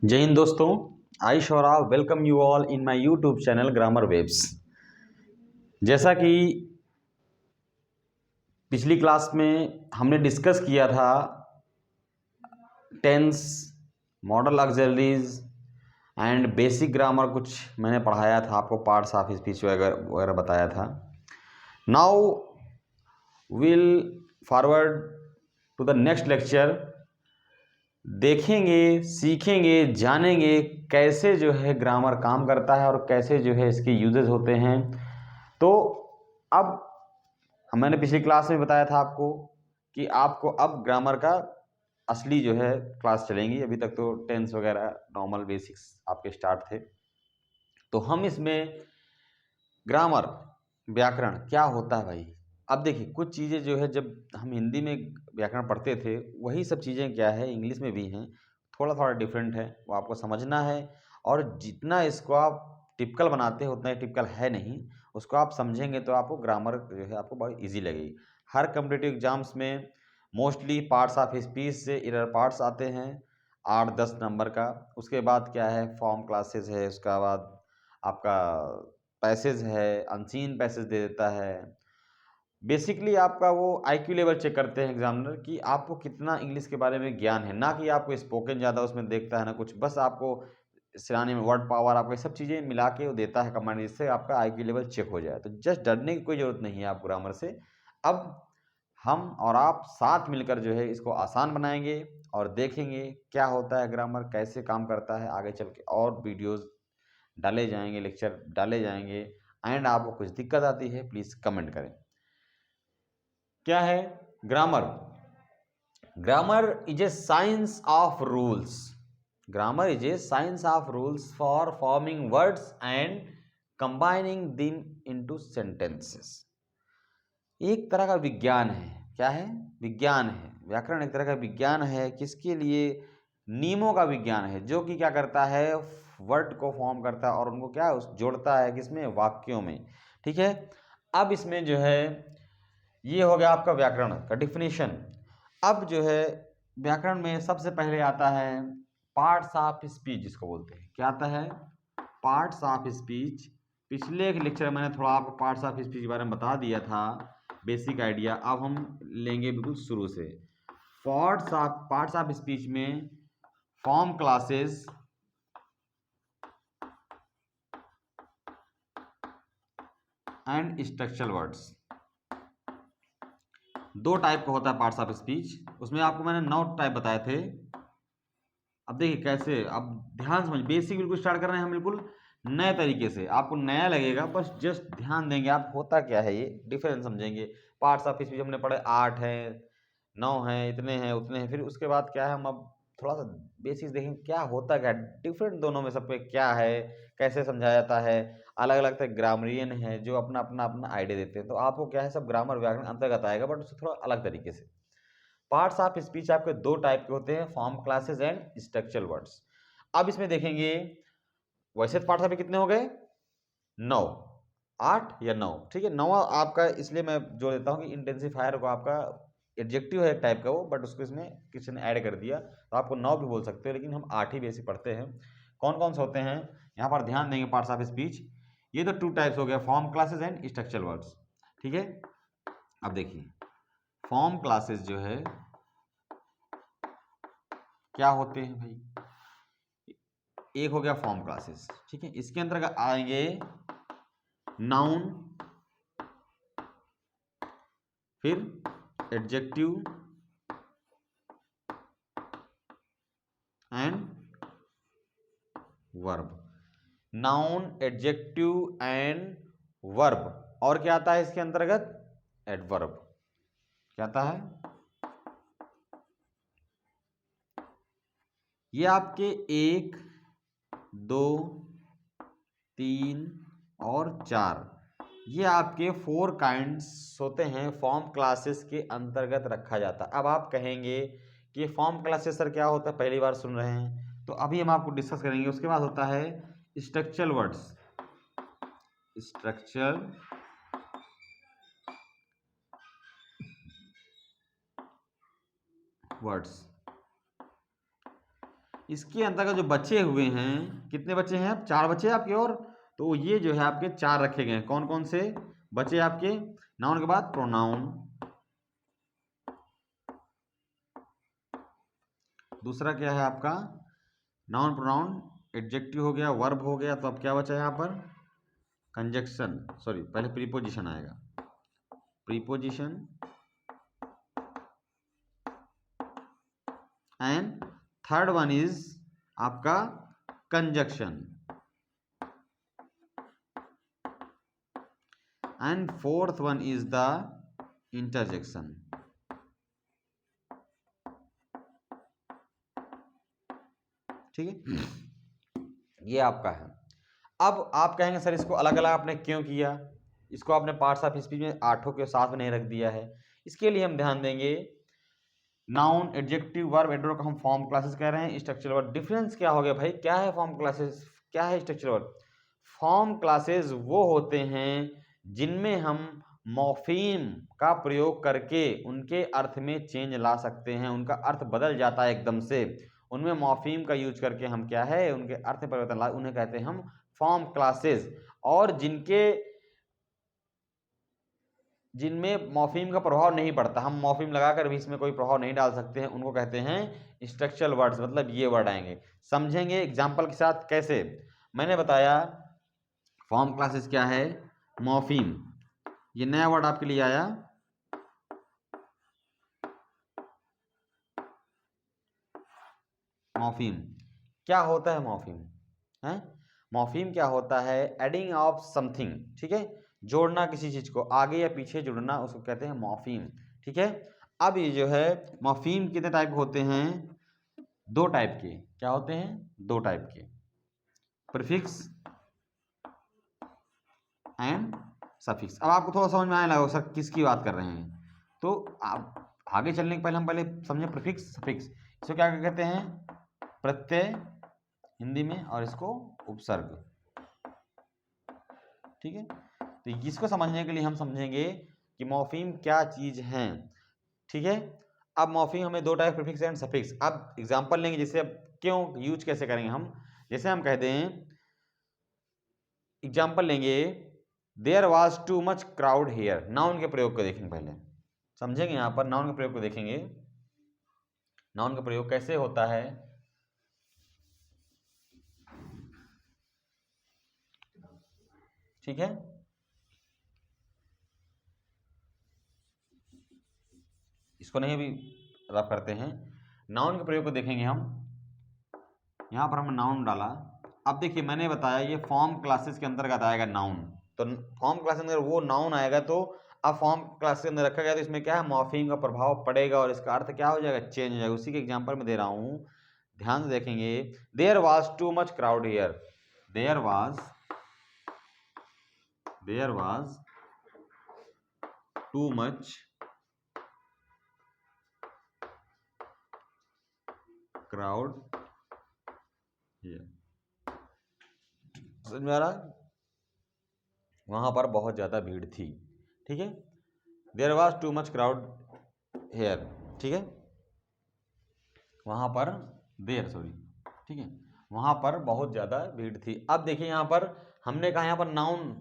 जय हिंद दोस्तों। I Saurav welcome you all in my YouTube channel grammar webs. जैसा कि पिछली क्लास में हमने डिस्कस किया था tense, modal auxiliaries and basic grammar, कुछ मैंने पढ़ाया था आपको, पार्ट्स ऑफ स्पीच वगैरह बताया था। Now will forward to the next lecture. देखेंगे, सीखेंगे, जानेंगे कैसे जो है ग्रामर काम करता है और कैसे जो है इसके यूजेस होते हैं। तो अब मैंने पिछली क्लास में बताया था आपको कि आपको अब ग्रामर का असली जो है क्लास चलेंगी। अभी तक तो टेंस वगैरह नॉर्मल बेसिक्स आपके स्टार्ट थे। तो हम इसमें ग्रामर, व्याकरण क्या होता है भाई। अब देखिए, कुछ चीज़ें जो है जब हम हिंदी में व्याकरण पढ़ते थे वही सब चीज़ें क्या है इंग्लिश में भी हैं, थोड़ा थोड़ा डिफरेंट है, वो आपको समझना है। और जितना इसको आप टिपिकल बनाते हैं उतना ही टिपिकल है नहीं, उसको आप समझेंगे तो आपको ग्रामर जो है आपको बहुत ईजी लगेगी। हर कम्पिटिटिव एग्जाम्स में मोस्टली पार्ट्स ऑफ स्पीच से इरर पार्ट्स आते हैं 8-10 नंबर का। उसके बाद क्या है, फॉर्म क्लासेस है, उसका बाद आपका पैसेज है, अनसीन पैसेज दे देता है। बेसिकली आपका वो आईक्यू लेवल चेक करते हैं एग्जामिनर कि आपको कितना इंग्लिश के बारे में ज्ञान है, ना कि आपको स्पोकन ज़्यादा उसमें देखता है ना कुछ, बस आपको सिराने में वर्ड पावर, आपको ये सब चीज़ें मिला के वो देता है कमांड, जिससे आपका आईक्यू लेवल चेक हो जाए। तो जस्ट डरने की कोई ज़रूरत नहीं है आप ग्रामर से। अब हम और आप साथ मिलकर जो है इसको आसान बनाएंगे और देखेंगे क्या होता है ग्रामर, कैसे काम करता है। आगे चल के और वीडियोज़ डाले जाएंगे, लेक्चर डाले जाएंगे। एंड आपको कुछ दिक्कत आती है प्लीज़ कमेंट करें। क्या है grammar? Grammar is a science of rules. Grammar is a science of rules for forming words and combining them into sentences. एक तरह का विज्ञान है। क्या है? विज्ञान है। व्याकरण एक तरह का विज्ञान है। किसके लिए? नियमों का विज्ञान है, जो कि क्या करता है, वर्ड को फॉर्म करता है और उनको क्या जोड़ता है किसमें? वाक्यों में। ठीक है। अब इसमें जो है ये हो गया आपका व्याकरण का डिफिनीशन। अब जो है व्याकरण में सबसे पहले आता है पार्ट्स ऑफ स्पीच, जिसको बोलते हैं। क्या आता है? Parts of speech. पिछले एक लेक्चर में मैंने थोड़ा आपको पार्ट्स ऑफ स्पीच के बारे में बता दिया था, बेसिक आइडिया। अब हम लेंगे बिल्कुल शुरू से। पार्ट्स ऑफ स्पीच में form classes and structural words. दो टाइप का होता है पार्ट्स ऑफ स्पीच। उसमें आपको मैंने 9 टाइप बताए थे। अब देखिए कैसे, अब ध्यान समझ, बेसिक बिल्कुल स्टार्ट कर रहे हैं हम बिल्कुल नए तरीके से। आपको नया लगेगा, बस जस्ट ध्यान देंगे आप, होता क्या है ये डिफरेंस समझेंगे। पार्ट्स ऑफ स्पीच हमने पढ़े 8 हैं, 9 हैं, इतने हैं, उतने हैं। फिर उसके बाद क्या है, हम अब थोड़ा सा बेसिक्स देखेंगे क्या होता क्या है डिफरेंट दोनों में, सब पे क्या है, कैसे समझाया जाता है। अलग अलग तरह ग्रामरियन है जो अपना अपना अपना आइडिया देते हैं। तो आपको क्या है, सब ग्रामर व्याकरण अंतर्गत आएगा, बट उससे थोड़ा अलग तरीके से। पार्ट्स ऑफ स्पीच आपके दो टाइप के होते हैं, form classes and structural words. अब इसमें देखेंगे, वैसे पार्ट्स आपके कितने हो गए? 9, 8 या 9। ठीक है, 9 आपका इसलिए मैं जो देता हूँ कि इंटेंसिफायर को आपका एडजेक्टिव है एक टाइप का वो, बट उसको इसमें किसी ने ऐड कर दिया तो आपको 9 भी बोल सकते हो, लेकिन हम 8 ही बेसिक पढ़ते हैं। कौन कौन से होते हैं यहाँ पर ध्यान देंगे पार्ट्स ऑफ स्पीच। ये तो 2 टाइप्स हो गया, form classes and structural words. ठीक है। अब देखिए फॉर्म क्लासेस जो है क्या होते हैं भाई। एक हो गया फॉर्म क्लासेस। ठीक है, इसके अंतर्गत आएंगे नाउन, फिर adjective and verb. Noun, adjective and verb. और क्या आता है इसके अंतर्गत? एडवर्ब। क्या आता है? ये आपके 1, 2, 3 और 4, ये आपके 4 काइंड्स होते हैं, फॉर्म क्लासेस के अंतर्गत रखा जाता है। अब आप कहेंगे कि फॉर्म क्लासेस सर क्या होता है, पहली बार सुन रहे हैं, तो अभी हम आपको डिस्कस करेंगे। उसके बाद होता है स्ट्रक्चरल वर्ड्स। Structure words. इसके अंतर्गत जो बचे हुए हैं, कितने बचे हैं? अब 4 बचे आपके, और तो ये जो है आपके 4 रखे गए हैं। कौन कौन से बचे आपके? नाउन के बाद प्रोनाउन, दूसरा क्या है आपका? नाउन प्रोनाउन, एडजेक्टिव हो गया, वर्ब हो गया, तो अब क्या बचा यहाँ पर? कंजक्शन, सॉरी पहले प्रीपोजिशन आएगा, preposition, and third one is आपका conjunction, and fourth one is the interjection. ठीक है, ये आपका है। अब आप कहेंगे सर इसको अलग अलग आपने क्यों किया, इसको आपने पार्ट्स ऑफ स्पीच में 8 के साथ में नहीं रख दिया है। इसके लिए हम ध्यान देंगे, नाउन, एडजेक्टिव, वर्ब, एडवर्ब को हम फॉर्म क्लासेस कह रहे हैं, स्ट्रक्चरल वर्ब। डिफरेंस क्या हो गया भाई? क्या है फॉर्म क्लासेस, क्या है स्ट्रक्चरल वर्ब? फॉर्म क्लासेस वो होते हैं जिनमें हम मॉर्फीम का प्रयोग करके उनके अर्थ में चेंज ला सकते हैं, उनका अर्थ बदल जाता है एकदम से। उनमें मॉर्फीम का यूज करके हम क्या है, उनके अर्थ में परिवर्तन ला, उन्हें कहते हैं हम फॉर्म क्लासेस। और जिनमें मॉर्फीम का प्रभाव नहीं पड़ता, हम मॉर्फीम लगाकर भी इसमें कोई प्रभाव नहीं डाल सकते हैं, उनको कहते हैं स्ट्रक्चरल वर्ड्स। मतलब ये वर्ड आएंगे, समझेंगे एग्जांपल के साथ कैसे। मैंने बताया फॉर्म क्लासेस क्या है, मॉर्फीम, ये नया वर्ड आपके लिए आया, मॉर्फीम। क्या होता है मॉर्फीम? है मॉर्फीम क्या होता है? एडिंग ऑफ समथिंग, ठीक है, जोड़ना किसी चीज को, आगे या पीछे जोड़ना, उसको कहते हैं मॉर्फीम। ठीक है, अब ये जो है मॉर्फीम कितने टाइप होते हैं? 2 टाइप के। क्या होते हैं? 2 टाइप के, प्रीफिक्स एंड सफिक्स। अब आपको थोड़ा समझ में आने लगा सर किसकी बात कर रहे हैं, तो आप आगे चलने के पहले हम पहले समझे प्रीफिक्स सफिक्स। इसको क्या कहते हैं? प्रत्यय हिंदी में, और इसको उपसर्ग। ठीक है, तो इसको समझने के लिए हम समझेंगे कि मॉर्फीम क्या चीज है। ठीक है, अब मॉर्फीम हमें 2 टाइप, प्रीफिक्स एंड सफिक्स। अब एग्जांपल लेंगे, जैसे अब क्यों यूज कैसे करेंगे हम। जैसे हम कहते हैं, एग्जांपल लेंगे, there was too much crowd here. Noun के प्रयोग को देखेंगे, पहले समझेंगे। यहां पर नाउन के प्रयोग को देखेंगे, नाउन का प्रयोग कैसे होता है। ठीक है, इसको नहीं अभी रफ करते हैं, नाउन के प्रयोग को देखेंगे हम। यहां पर हमने नाउन डाला। अब देखिए मैंने बताया ये फॉर्म क्लासेस के अंतर्गत आएगा नाउन, तो फॉर्म क्लास के अंदर वो नाउन आएगा, तो अब फॉर्म क्लास के अंदर रखा गया तो इसमें क्या है, मॉर्फीम का प्रभाव पड़ेगा और इसका अर्थ क्या हो जाएगा, चेंज हो जाएगा। उसी के एग्जांपल में दे रहा हूं, ध्यान से देखेंगे। There was too much crowd here, there was too much crowd here. समझ में आ रहा? वहां पर बहुत ज्यादा भीड़ थी। ठीक है, there was too much crowd here. ठीक है, वहां पर ठीक है, वहां पर बहुत ज्यादा भीड़ थी। अब देखिए यहां पर हमने कहा, यहां पर नाउन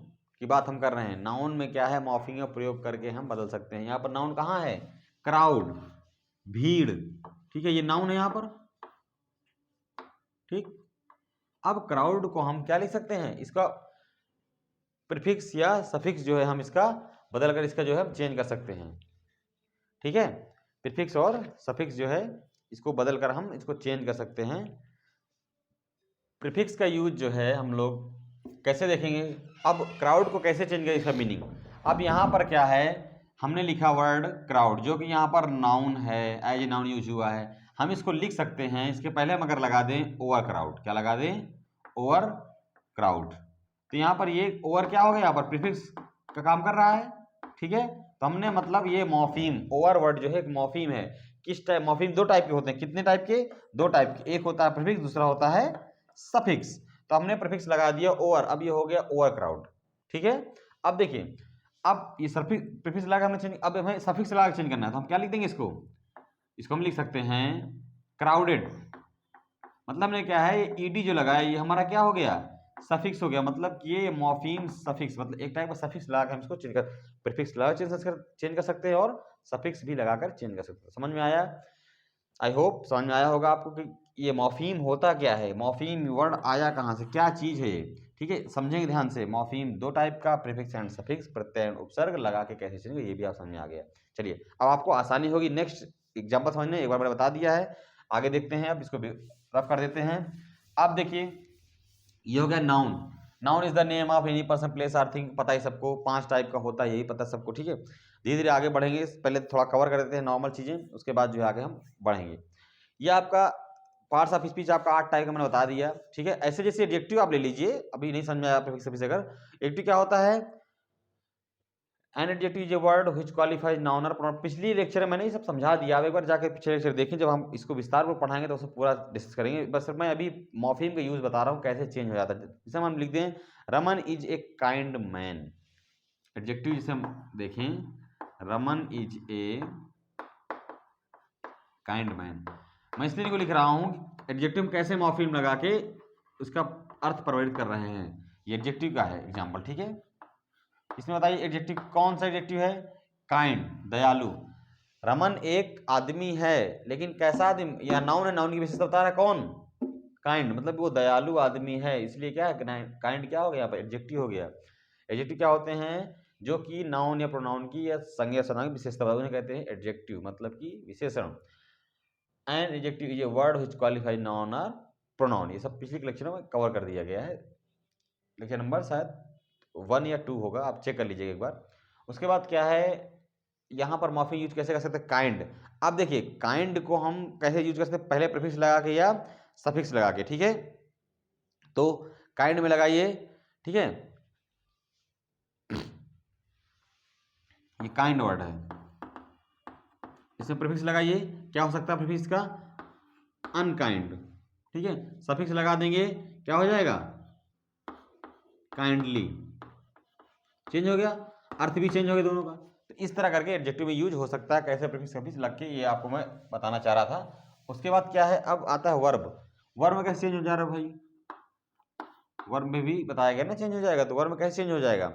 की बात हम कर रहे हैं। नाउन में क्या है, मॉर्फीम का प्रयोग करके हम बदल सकते हैं। यहां पर नाउन कहाँ है, क्राउड, भीड़। ठीक है, ये नाउन है यहां पर। ठीक, अब क्राउड को हम क्या लिख सकते हैं, इसका प्रीफिक्स या सफिक्स जो है हम इसका बदल कर इसका जो है चेंज कर सकते हैं। ठीक है, प्रीफिक्स और सफिक्स जो है इसको बदल कर हम इसको चेंज कर सकते हैं। प्रीफिक्स का यूज जो है हम लोग कैसे देखेंगे। अब क्राउड को कैसे चेंज करें, इसका मीनिंग। अब यहाँ पर क्या है, हमने लिखा वर्ड क्राउड, जो कि यहाँ पर नाउन है, एज ए नाउन यूज हुआ है। हम इसको लिख सकते हैं, इसके पहले हम अगर लगा दें ओवर क्राउड, क्या लगा दें, ओवर क्राउड, तो यहाँ पर ये ओवर क्या हो गया, यहाँ पर प्रीफिक्स का काम कर रहा है। ठीक है, तो हमने मतलब ये मॉर्फीम, ओवर वर्ड जो है एक मॉर्फीम है। किस टाइप, मॉर्फीम 2 टाइप के होते हैं। कितने टाइप के, 2 टाइप के। एक होता है प्रीफिक्स, दूसरा होता है सफिक्स। तो हमने प्रीफिक्स लगा दिया ओवर, अब ये हो गया ओवर क्राउड। ठीक है, अब देखिए, अब ये प्रीफिक्स लगा हमने चेंज, अब हमें सफिक्स लगा चेंज करना है, तो हम क्या लिख देंगे इसको हम लिख सकते हैं क्राउडेड। मतलब हमने क्या है, ये ईडी जो लगा है ये हमारा क्या हो गया, सफिक्स हो गया। मतलब कि ये मॉर्फीम सफिक्स, मतलब एक टाइप का सफिक्स लगा के हम इसको चेंज कर, प्रीफिक्स लगा चेंज कर सकते हैं और सफिक्स भी लगाकर चेंज कर सकते हैं। समझ में आया? आई होप समझ में आया होगा आपको कि ये मॉर्फीम होता क्या है, मॉर्फीम वर्ड आया कहाँ से, क्या चीज़ है ये। ठीक है, समझेंगे ध्यान से। मॉर्फीम दो टाइप का, prefix and suffix, Pratyaya and उपसर्ग लगा के कैसे चलेंगे ये भी आप समझ में आ गया। चलिए अब आपको आसानी होगी नेक्स्ट एग्जाम्पल समझने, एक बार मैंने बता दिया है, आगे देखते हैं। अब इसको रफ कर देते हैं। अब देखिए ये हो गया noun. Noun is the name of any person place or thing, पता है सबको, 5 टाइप का होता है, यही पता है सबको। ठीक है, धीरे धीरे आगे बढ़ेंगे, पहले थोड़ा कवर कर देते हैं नॉर्मल चीज़ें, उसके बाद जो है आगे हम बढ़ेंगे। ये आपका पार्ट्स ऑफ स्पीच आपका 8 टाइप का मैंने बता दिया। ठीक है, ऐसे जैसे एडजेक्टिव आप ले लीजिए, अभी नहीं समझ में आया प्रीफिक्स सफिक्स अगर, एडजेक्टिव क्या होता है, an adjective is a word which qualifies noun और प्रोनाउन। पिछली लेक्चर में मैंने ये सब समझा दिया, अब एक बार जाकर पिछले लेक्चर देखें, जब हम इसको विस्तार में पढ़ाएंगे तो उसको पूरा डिस्कस करेंगे। बस मैं अभी मॉर्फीम का यूज बता रहा हूँ कैसे चेंज हो जाता है। जैसे हम लिख दें Raman is a kind man, adjective जिसे हम देखें Raman is a kind man, मैं इसलिए को लिख रहा हूँ एडजेक्टिव में कैसे मॉर्फीम लगा के उसका अर्थ परिवर्तित कर रहे हैं, ये एडजेक्टिव का है एग्जाम्पल। ठीक है, इसमें बताइए एडजेक्टिव कौन सा एडजेक्टिव है, काइंड, दयालु। रमन एक आदमी है, लेकिन कैसा आदमी, या नाउन है, नाउन की विशेषता बता रहा है कौन, काइंड, मतलब वो दयालु आदमी है, इसलिए क्या है काइंड क्या हो गया, एडजेक्टिव हो गया। एडजेक्टिव क्या होते हैं, जो कि नाउन या प्रोनाउन की या संज्ञा सर्वनाम की विशेषता उन्हें कहते हैं एडजेक्टिव, मतलब कि विशेषण। And adjective is a word which qualify noun और प्रोनाउन। ये सब पिछले लेक्चर में कवर कर दिया गया है, लेक्चर नंबर शायद 1 या 2 होगा, आप चेक कर लीजिएगा एक बार। उसके बाद क्या है, यहाँ पर मॉर्फीम यूज कैसे कर सकते हैं, काइंड। अब देखिए काइंड को हम कैसे यूज कर सकते हैं, पहले प्रीफिक्स लगा के या सफिक्स लगा के। ठीक है, तो काइंड में लगाइए। ठीक है, ये काइंड वर्ड है, इसमें प्रीफिक्स लगाइए, क्या हो सकता है प्रीफिक्स का, अनकाइंड। ठीक है, सफिक्स लगा देंगे, क्या हो जाएगा, काइंडली। चेंज हो गया, अर्थ भी चेंज हो गया दोनों का। तो इस तरह करके एडजेक्टिव में यूज हो सकता है, कैसे प्रीफिक्स सफिक्स लग के, ये आपको मैं बताना चाह रहा था। उसके बाद क्या है, अब आता है वर्ब। वर्ब में कैसे चेंज हो जा रहा है भाई, वर्ब में भी बताया गया ना चेंज हो जाएगा, तो वर्ब में कैसे चेंज हो जाएगा।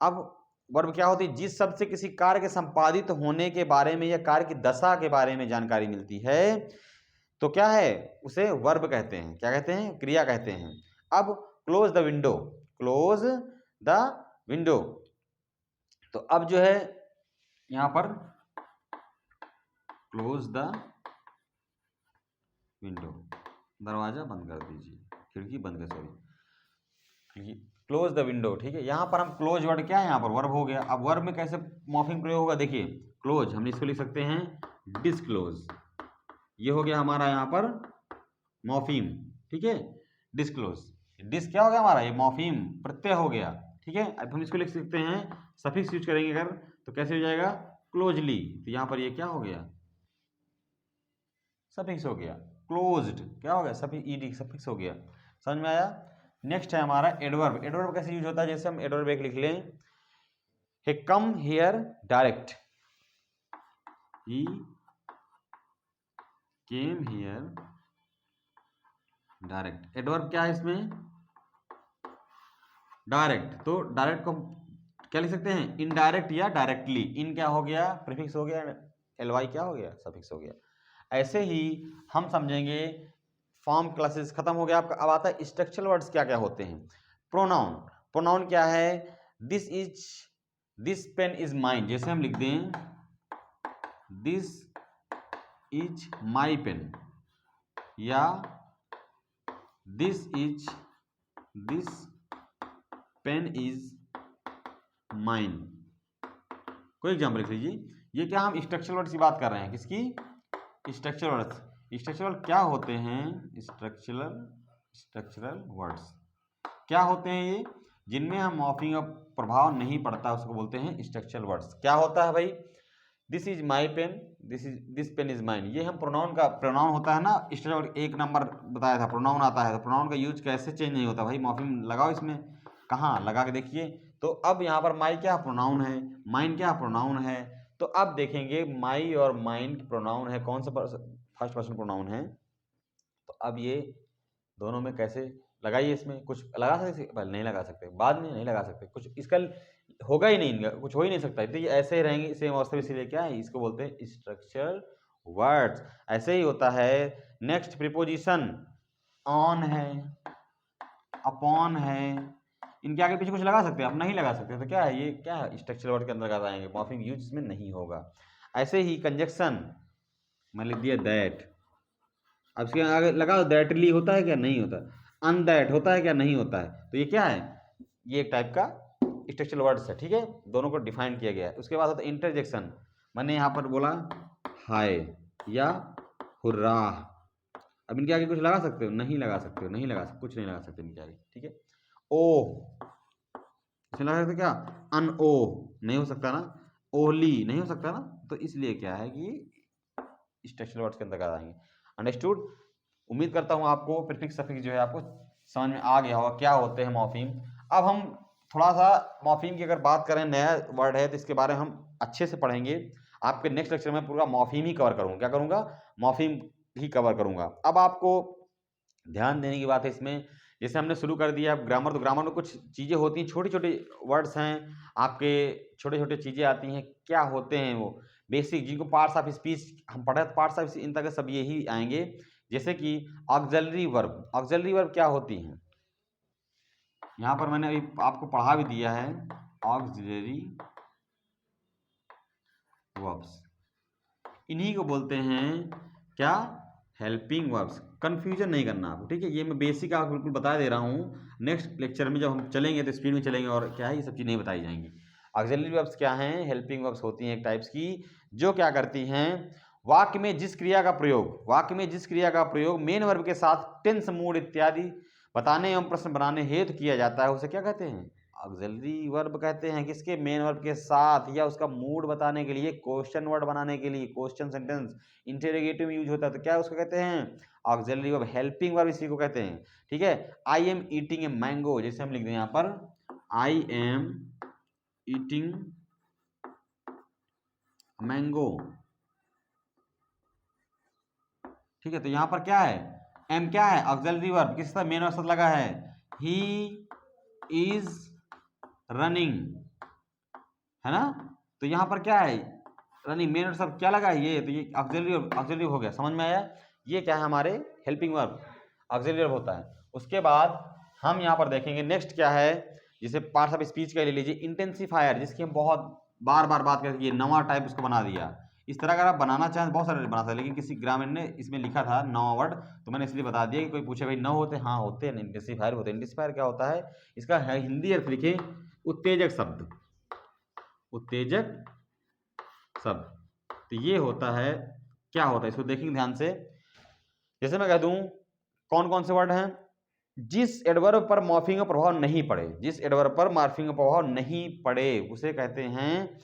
अब वर्ब क्या होती है, जिस शब्द से किसी कार्य के संपादित होने के बारे में या कार्य की दशा के बारे में जानकारी मिलती है, तो क्या है, उसे वर्ब कहते हैं। क्या कहते हैं, क्रिया कहते हैं। अब close the window, close the window, तो अब जो है यहां पर क्लोज द विंडो, दरवाजा बंद कर दीजिए, खिड़की बंद कर, सॉरी, क्लोज द विंडो। ठीक है, यहां पर हम क्लोज वर्ड क्या है, यहां पर वर्ब हो गया। अब वर्ब में कैसे मॉर्फिंग प्रयोग होगा, देखिए क्लोज हम इसको लिख सकते हैं डिस्क्लोज, ये हो गया हमारा यहां पर मॉर्फिम। ठीक है, डिस्क्लोज, डिस क्या हो गया हमारा, ये मॉर्फिम प्रत्यय हो गया। ठीक है, अब हम इसको लिख सकते हैं, सफिक्स यूज करेंगे अगर, तो कैसे हो जाएगा, क्लोजली, तो यहां पर ये क्या हो गया, सफिक्स हो गया। क्लोज्ड क्या हो गया, सफिक्स, ईडी सफिक्स हो गया। समझ में आया। नेक्स्ट है हमारा एडवर्ब। एडवर्ब कैसे यूज होता है, जैसे हम एडवर्ब एक लिख लें, he come here direct, he came here direct. Adverb क्या है इसमें, डायरेक्ट, तो डायरेक्ट को क्या लिख सकते हैं, इनडायरेक्ट या डायरेक्टली। इन क्या हो गया, प्रीफिक्स हो गया, एलवाई क्या हो गया, सफिक्स हो गया। ऐसे ही हम समझेंगे, फॉर्म क्लासेस खत्म हो गया आपका। अब आता है स्ट्रक्चरल वर्ड्स क्या क्या होते हैं। प्रोनाउन, प्रोनाउन क्या है, this is, this pen is mine, जैसे हम लिख दें दिस इज माई पेन, या this is, this pen is mine, कोई एग्जाम्पल लिख लीजिए। ये क्या हम स्ट्रक्चरल वर्ड्स की बात कर रहे हैं, किसकी, स्ट्रक्चरल वर्ड्स। स्ट्रक्चरल क्या होते हैं, स्ट्रक्चरल वर्ड्स क्या होते हैं, ये जिनमें हम मॉर्फिंग का प्रभाव नहीं पड़ता उसको बोलते हैं स्ट्रक्चरल वर्ड्स। क्या होता है भाई, this is my pen, this pen is mine, ये हम प्रोनाउन का, प्रोनाउन होता है ना, स्ट्रक्चरल एक नंबर बताया था, प्रोनाउन आता है, तो प्रोनाउन का यूज कैसे चेंज नहीं होता भाई, मॉर्फिंग लगाओ इसमें, कहाँ लगा के देखिए। तो अब यहाँ पर माई क्या प्रोनाउन है, माइन क्या प्रोनाउन है, तो अब देखेंगे माई और माइन प्रोनाउन है, कौन सा फर्स्ट पर्सन प्रोनाउन है, तो अब ये दोनों में कैसे लगाइए, इसमें कुछ लगा सकते, पहले नहीं लगा सकते, बाद में नहीं लगा सकते, कुछ इसका होगा ही नहीं, इनका कुछ हो ही नहीं सकता, तो ये ऐसे ही रहेंगे सेम अवस्था में, इसीलिए क्या है, इसको बोलते हैं स्ट्रक्चरल वर्ड्स। ऐसे ही होता है नेक्स्ट प्रीपोजिशन, ऑन है, अपॉन है, इनके आगे पीछे कुछ लगा सकते हैं, आप नहीं लगा सकते, तो क्या है ये, क्या है, स्ट्रक्चरल वर्ड के अंदर आ जाएंगे, मॉर्फिम यूज इसमें नहीं होगा। ऐसे ही कंजक्शन, मैं लिख दिया दैट, अब इसके आगे लगा दैटली होता है क्या, नहीं होता, अनदैट होता है क्या, नहीं होता है, तो ये क्या है, ये एक टाइप का स्ट्रक्चरल वर्ड्स है, ठीक है, दोनों को डिफाइन किया गया है। उसके बाद होता है इंटरजेक्शन, मैंने यहाँ पर बोला हाय या हुर्रा, अब इनके आगे कुछ लगा सकते हो, नहीं लगा सकते हो, नहीं लगा सकते, कुछ नहीं लगा सकते इनके आगे, ठीक है। ओ इसमें लगा सकते क्या, अन ओ नहीं हो सकता ना, ओहली नहीं हो सकता ना, तो इसलिए क्या है कि स्ट्रक्चरल वर्ड्स के अंदर आ जाएंगे। अंडरस्टूड, उम्मीद करता हूँ आपको प्रीफिक्स सफिक्स जो है आपको समझ में आ गया होगा क्या होते हैं मॉर्फीम। अब हम थोड़ा सा मॉर्फीम की अगर बात करें, नया वर्ड है तो इसके बारे में हम अच्छे से पढ़ेंगे। आपके नेक्स्ट लेक्चर में पूरा मॉर्फीम ही कवर करूँगा, क्या करूँगा, मॉर्फीम ही कवर करूँगा। अब आपको ध्यान देने की बात है इसमें, जैसे हमने शुरू कर दिया ग्रामर, तो ग्रामर में कुछ चीज़ें होती हैं, छोटी छोटी वर्ड्स हैं आपके, छोटे छोटे चीज़ें आती हैं, क्या होते हैं वो बेसिक, जिनको पार्ट्स ऑफ स्पीच हम पढ़े, पार्ट्स ऑफ इन तक सब यही आएंगे। जैसे कि ऑक्सिलरी वर्ब, ऑक्सिलरी वर्ब क्या होती हैं, यहाँ पर मैंने अभी आपको पढ़ा भी दिया है, ऑक्सिलरी वर्ब्स, इन्हीं को बोलते हैं क्या, हेल्पिंग वर्ब्स। कंफ्यूजन नहीं करना आपको, ठीक है, ये मैं बेसिक आपको बिल्कुल बता दे रहा हूँ, नेक्स्ट लेक्चर में जब हम चलेंगे तो स्पीड में चलेंगे और क्या है ये सब चीज़ नहीं बताई जाएंगी। ऑक्सिलरी वर्ब्स क्या हैं, हेल्पिंग वर्ब्स होती हैं एक टाइप्स की, जो क्या करती हैं, वाक्य में जिस क्रिया का प्रयोग, वाक्य में जिस क्रिया का प्रयोग मेन वर्ब के साथ टेंस, मूड इत्यादि बताने एवं प्रश्न बनाने हेतु किया जाता है, उसे क्या कहते हैं, ऑक्सिलरी वर्ब कहते हैं। किसके, मेन वर्ब के साथ, या उसका मूड बताने के लिए, क्वेश्चन वर्ड बनाने के लिए, क्वेश्चन सेंटेंस इंटरोगेटिव में यूज होता है, तो क्या उसको कहते हैं, ऑक्सिलरी वर्ब। हेल्पिंग वर्ब इसी को कहते हैं, ठीक है। I am eating a mango, जैसे हम लिख दें यहाँ पर आई एम ईटिंग मैंगो, ठीक है, तो यहाँ पर क्या है, एम क्या है, ऑक्सिलरी वर्ब, किस तरह मेन वर्ब साथ लगा है, ही इज रनिंग, है ना, तो यहाँ पर क्या है, रनिंग, मेन वर्ब सब क्या लगा है, ये तो ये ऑक्सिलरी हो गया, समझ में आया, ये क्या है हमारे हेल्पिंग वर्ब, ऑक्सिलरी वर्ब होता है। उसके बाद हम यहाँ पर देखेंगे नेक्स्ट क्या है, जैसे पार्ट्स ऑफ स्पीच का ले लीजिए, इंटेंसिफायर, जिसकी हम बहुत बार बार बात करते हैं, ये नवा टाइप उसको बना दिया। इस तरह अगर आप बनाना चाहें बहुत सारे बना सकते, लेकिन किसी ग्रामीण ने इसमें लिखा था नवा वर्ड, तो मैंने इसलिए बता दिया कि कोई पूछे भाई न होते, हाँ होते हैं, इंटेंसिफायर होते हैं। इंटेंसिफायर क्या होता है, इसका हिंदी अर्थ लिखे, उत्तेजक शब्द, उत्तेजक शब्द, तो ये होता है, क्या होता है इसको देखेंगे ध्यान से। जैसे मैं कह दूं कौन कौन से वर्ड हैं, जिस एडवर्ब पर मॉर्फिंग का प्रभाव नहीं पड़े, जिस एडवर्ब पर मॉर्फिंग का प्रभाव नहीं पड़े उसे कहते हैं,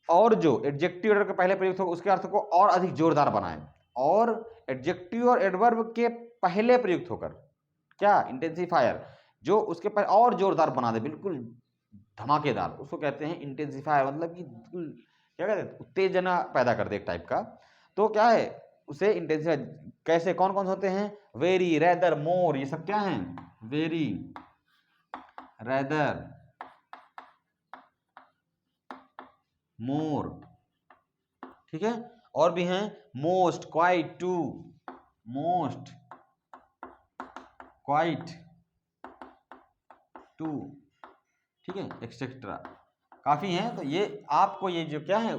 और जो एडजेक्टिव एडवर्ब के पहले प्रयुक्त हो उसके अर्थ को और अधिक जोरदार बनाए, और एडजेक्टिव और एडवर्ब के पहले प्रयुक्त होकर क्या, इंटेंसिफायर, जो उसके पहले और जोरदार बना दे, बिल्कुल धमाकेदार, उसको कहते हैं इंटेंसिफायर, मतलब कि क्या कहते हैं, उत्तेजना पैदा कर दे एक टाइप का, तो क्या है उसे इंटेंसिफायर। कैसे, कौन कौन से होते हैं, वेरी, रेदर, मोर, ये सब क्या हैं, वेरी, रेदर, मोर, ठीक है, और भी हैं most, quite, too, most, quite, too, ठीक है, एक्सेट्रा, काफी हैं। तो ये आपको ये जो क्या है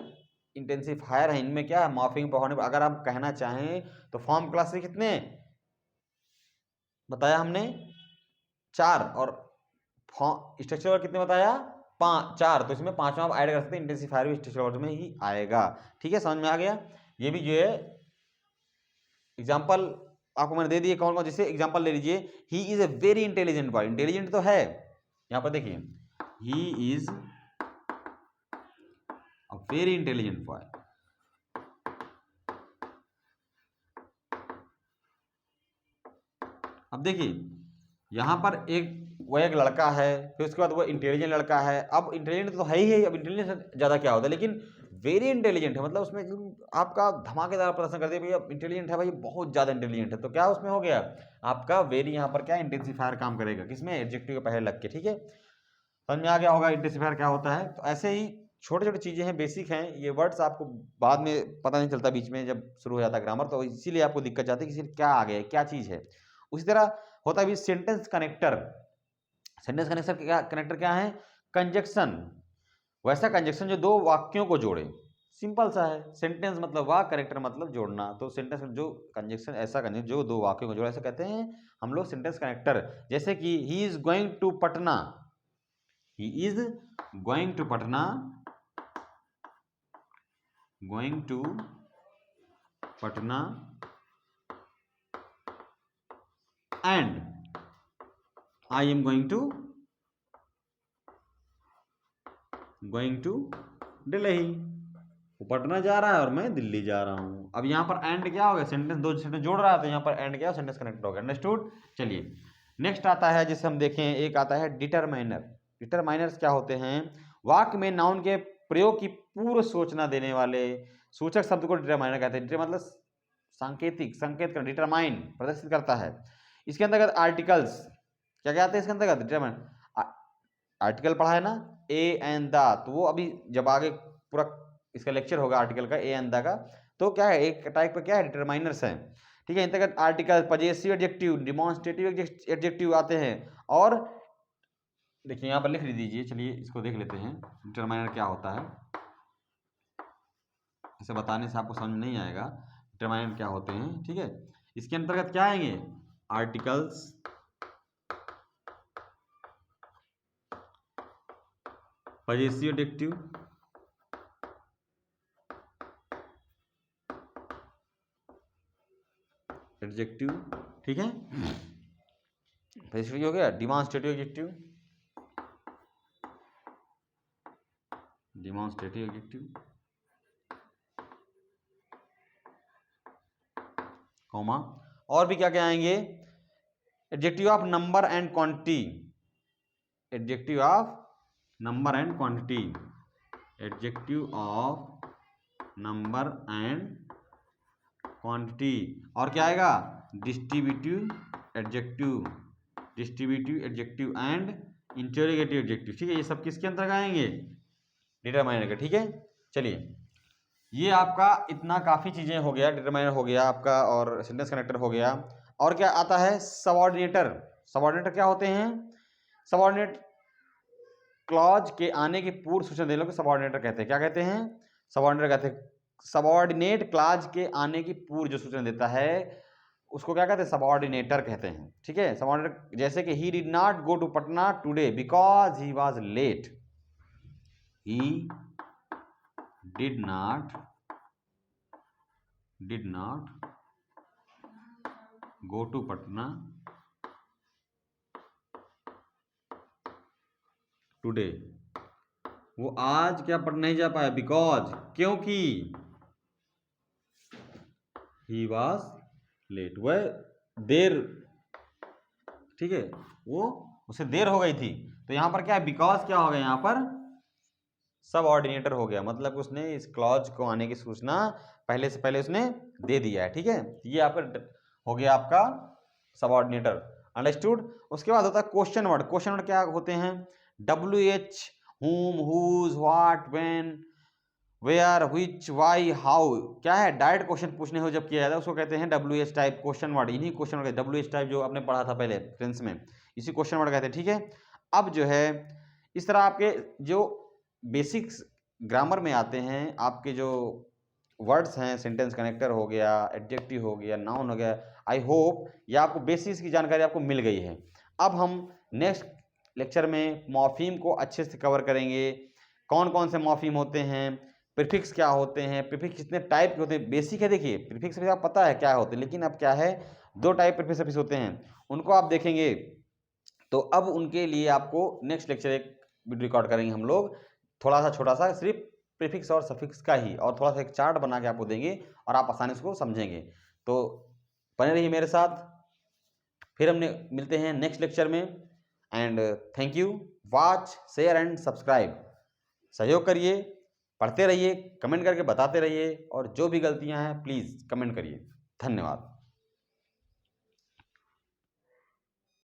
इंटेंसिफायर है, इनमें क्या है मॉर्फिंग प्रभाव नहीं, अगर आप कहना चाहें तो फॉर्म क्लास से कितने बताया हमने, 4, और स्ट्रक्चर वर्ड कितने बताया, 4, तो इसमें 5वां आप ऐड कर सकते हैं, इंटेंसिफायर भी स्ट्रक्चर वर्ड में ही आएगा, ठीक है, समझ में आ गया। ये भी जो है एग्जाम्पल आपको मैंने दे दिए कौन कौन, जैसे एग्जाम्पल ले लीजिए, he is a very intelligent boy, intelligent तो है, यहाँ पर देखिए he is a very intelligent boy, अब देखिए यहां पर वो एक लड़का है, फिर उसके बाद वो इंटेलिजेंट लड़का है, अब इंटेलिजेंट तो है ही है, अब इंटेलिजेंट ज्यादा क्या होता है, लेकिन वेरी इंटेलिजेंट है, मतलब उसमें आपका धमाकेदार प्रदर्शन कर दिया भैया, इंटेलिजेंट है भाई, बहुत ज़्यादा इंटेलिजेंट है, तो क्या उसमें हो गया आपका वेरी, यहाँ पर क्या इंटेंसिफायर काम करेगा, किसमें, एडजेक्टिव के पहले लग के, ठीक है। समझ में आ गया होगा इंटेंसिफायर क्या होता है। तो ऐसे ही छोटे छोटे चीज़ें हैं, बेसिक हैं, ये वर्ड्स आपको बाद में पता नहीं चलता, बीच में जब शुरू हो जाता है ग्रामर, तो इसीलिए आपको दिक्कत जाती है कि क्या आ गया, क्या चीज़ है। उसी तरह होता है भी सेंटेंस कनेक्टर। सेंटेंस कनेक्टर क्या है, कंजक्शन, वैसा कंजक्शन जो दो वाक्यों को जोड़े, सिंपल सा है। सेंटेंस मतलब वाक्य, कनेक्टर मतलब जोड़ना, तो सेंटेंस जो कंजक्शन, ऐसा कंजक्शन जो दो वाक्यों को जोड़े, ऐसा कहते हैं हम लोग सेंटेंस कनेक्टर। जैसे कि he is going to Patna, he is going to Patna, going to Patna, and I am going to Delhi. वो पटना जा रहा है और मैं दिल्ली जा रहा हूं। अब यहां पर एंड क्या हो गया, सेंटेंस, दो सेंटेंस जोड़ रहा है, तो यहां पर एंड क्या, सेंटेंस कनेक्ट हो गया। अंडरस्टूड। चलिए नेक्स्ट आता है जिसे हम देखें, एक आता है डिटरमाइनर। डिटरमाइनर्स क्या होते हैं, वाक्य में नाउन के प्रयोग की पूर्व सूचना देने वाले सूचक शब्द को डिटरमाइनर कहते हैं। डिटर मतलब सांकेतिक, संकेत कर, डिटरमाइन प्रदर्शित करता है। इसके अंतर्गत आर्टिकल्स क्या क्या आते हैं इसके अंतर्गत, डिटरमाइन आर्टिकल पढ़ा है ना, ए एंड द, तो वो अभी जब आगे पूरा इसका लेक्चर होगा आर्टिकल का, ए एंड द का, तो क्या है, एक टाइप का क्या है, डिटरमाइनर्स है, ठीक है। अंतर्गत article, possessive adjective, demonstrative adjective आते हैं। और देखिए यहाँ पर लिख दीजिए, चलिए इसको देख लेते हैं डिटरमाइनर क्या होता है। ऐसे बताने से आपको समझ में नहीं आएगा डिटरमाइनर क्या होते हैं, ठीक है। इसके अंतर्गत क्या आएंगे, आर्टिकल्स, पजेसिव एडजेक्टिव, ठीक है। पजेसिव हो गया, डिमॉन्स्ट्रेटिव एडजेक्टिव, कॉमा, और भी क्या क्या आएंगे, adjective of number and quantity, adjective of number and quantity, adjective of number and quantity. और क्या आएगा, distributive adjective and interrogative adjective, ठीक है। ये सब किसके अंतर्गत आएंगे, डिटरमाइनर के, ठीक है। चलिए ये आपका इतना काफ़ी चीज़ें हो गया, डिटरमाइनर हो गया आपका, और सेंटेंस कनेक्टर हो गया। और क्या आता है, सबऑर्डिनेटर। सबऑर्डिनेटर क्या होते हैं, सबऑर्डिनेट क्लॉज के आने की पूर्व सूचना देने को सबऑर्डिनेटर कहते हैं। क्या कहते हैं, सबऑर्डिनेटर कहते हैं। सबऑर्डिनेट क्लॉज के आने की पूर्व जो सूचना देता है उसको क्या कहते हैं, सबऑर्डिनेटर कहते हैं, ठीक है। सबऑर्डिनेटर, जैसे कि he did not go to Patna today because he was late, he did not go to Patna today, वो आज क्या पटना नहीं जा पाया, बिकॉज, क्योंकि, ही वॉज लेट, वह देर, ठीक है, वो उसे देर हो गई थी। तो यहां पर क्या है, बिकॉज क्या हो गया, यहां पर सब ऑर्डिनेटर हो गया, मतलब उसने इस क्लॉज को आने की सूचना पहले से पहले उसने दे दिया है, ठीक है। ये आपका हो गया आपका सबऑर्डिनेटर, अंडरस्टूड। उसके बाद होता है क्वेश्चन वर्ड। क्वेश्चन वर्ड क्या होते हैं, WH, whom, whose, what, when, where, which, why, how, क्या है, डायरेक्ट क्वेश्चन पूछने हो जब किया जाता है उसको कहते हैं WH टाइप क्वेश्चन वर्ड। इन्हीं क्वेश्चन वर्ड WH टाइप जो आपने पढ़ा था पहले टेंस में, इसी क्वेश्चन वर्ड कहते हैं, ठीक है। अब जो है इस तरह आपके जो बेसिक्स ग्रामर में आते हैं, आपके जो वर्ड्स हैं, सेंटेंस कनेक्टर हो गया, एडजेक्टिव हो गया, नाउन हो गया, आई होप ये आपको बेसिक्स की जानकारी आपको मिल गई है। अब हम नेक्स्ट लेक्चर में मॉर्फीम को अच्छे से कवर करेंगे, कौन कौन से मॉर्फीम होते हैं, प्रीफिक्स क्या होते हैं, प्रीफिक्स कितने टाइप के होते हैं, बेसिक है। देखिए प्रीफिक्स भी आप पता है क्या होते हैं, लेकिन अब क्या है, दो टाइप प्रीफिक्स होते हैं, उनको आप देखेंगे। तो अब उनके लिए आपको नेक्स्ट लेक्चर एक वीडियो रिकॉर्ड करेंगे हम लोग, थोड़ा सा छोटा सा, सिर्फ प्रीफिक्स और सफिक्स का ही, और थोड़ा सा एक चार्ट बना के आपको देंगे और आप आसानी से उसको समझेंगे। तो बने रहिए मेरे साथ, फिर हमने मिलते हैं नेक्स्ट लेक्चर में। And thank you, watch, share and subscribe, सहयोग करिए, पढ़ते रहिए, कमेंट करके बताते रहिए और जो भी गलतियां हैं प्लीज़ कमेंट करिए। धन्यवाद।